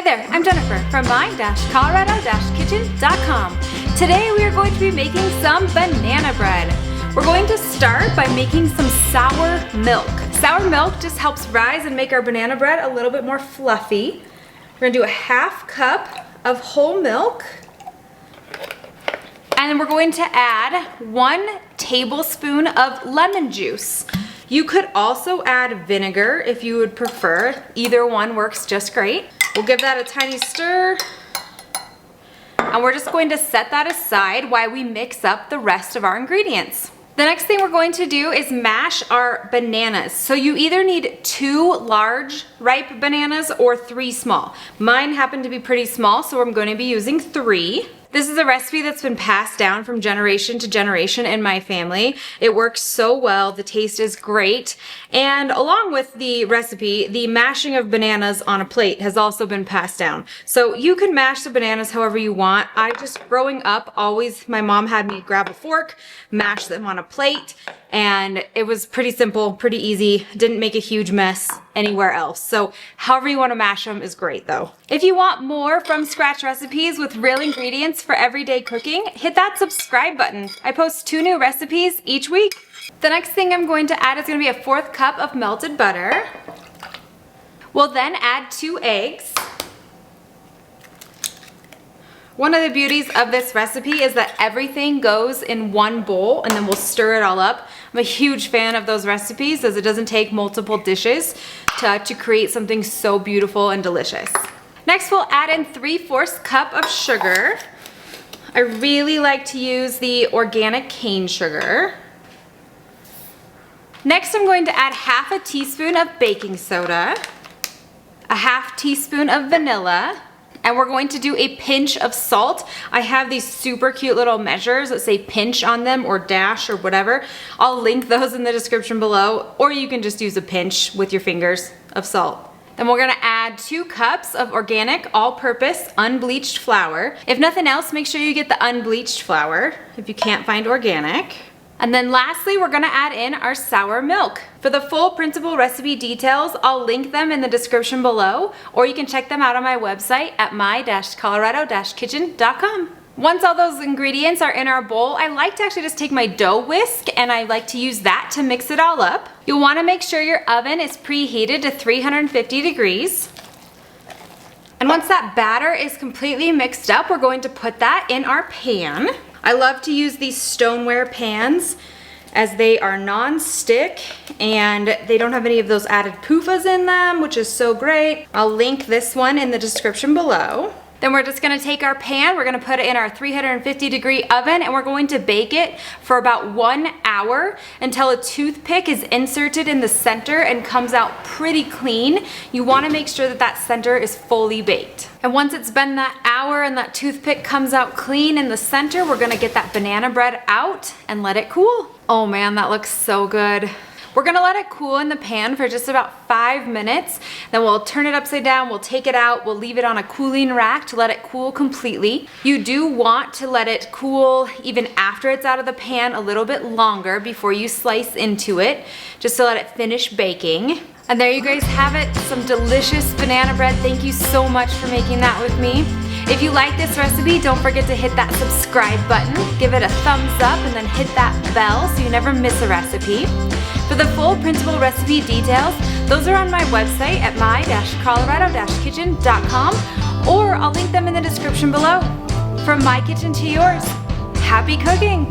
there, I'm Jennifer from my-colorado-kitchen.com. Today we are going to be making some banana bread. We're going to start by making some sour milk. Sour milk just helps rise and make our banana bread a little bit more fluffy. We're gonna do a half cup of whole milk. And then we're going to add 1 tablespoon of lemon juice. You could also add vinegar if you would prefer. Either one works just great. We'll give that a tiny stir. And we're just going to set that aside while we mix up the rest of our ingredients. The next thing we're going to do is mash our bananas. So you either need 2 large ripe bananas or 3 small. Mine happen to be pretty small, so I'm going to be using 3. This is a recipe that's been passed down from generation to generation in my family. It works so well, the taste is great. And along with the recipe, the mashing of bananas on a plate has also been passed down. So you can mash the bananas however you want. Growing up, my mom had me grab a fork, mash them on a plate, and it was pretty simple, pretty easy. Didn't make a huge mess anywhere else. So however you want to mash them is great though. If you want more from scratch recipes with real ingredients for everyday cooking, hit that subscribe button. I post 2 new recipes each week. The next thing I'm going to add is going to be a 1/4 cup of melted butter. We'll then add 2 eggs. One of the beauties of this recipe is that everything goes in one bowl and then we'll stir it all up. I'm a huge fan of those recipes as it doesn't take multiple dishes to create something so beautiful and delicious. Next we'll add in 3/4 cup of sugar. I really like to use the organic cane sugar. Next I'm going to add 1/2 teaspoon of baking soda, a 1/2 teaspoon of vanilla, and we're going to do a pinch of salt. I have these super cute little measures that say pinch on them or dash or whatever. I'll link those in the description below, or you can just use a pinch with your fingers of salt. Then we're gonna add 2 cups of organic all-purpose unbleached flour. If nothing else, make sure you get the unbleached flour if you can't find organic. And then lastly, we're gonna add in our sour milk. For the full principal recipe details, I'll link them in the description below, or you can check them out on my website at my-colorado-kitchen.com. Once all those ingredients are in our bowl, I like to actually just take my dough whisk and I like to use that to mix it all up. You'll wanna make sure your oven is preheated to 350 degrees. And once that batter is completely mixed up, we're going to put that in our pan. I love to use these stoneware pans as they are non-stick and they don't have any of those added PUFAs in them, which is so great. I'll link this one in the description below. Then we're just gonna take our pan, we're gonna put it in our 350 degree oven and we're going to bake it for about 1 hour until a toothpick is inserted in the center and comes out pretty clean. You wanna make sure that that center is fully baked. And once it's been that hour and that toothpick comes out clean in the center, we're gonna get that banana bread out and let it cool. Oh man, that looks so good. We're gonna let it cool in the pan for just about 5 minutes. Then we'll turn it upside down, we'll take it out, we'll leave it on a cooling rack to let it cool completely. You do want to let it cool even after it's out of the pan a little bit longer before you slice into it, just to let it finish baking. And there you guys have it, some delicious banana bread. Thank you so much for making that with me. If you like this recipe, don't forget to hit that subscribe button, give it a thumbs up, and then hit that bell so you never miss a recipe. For the full principal recipe details, those are on my website at my-colorado-kitchen.com, or I'll link them in the description below. From my kitchen to yours, happy cooking!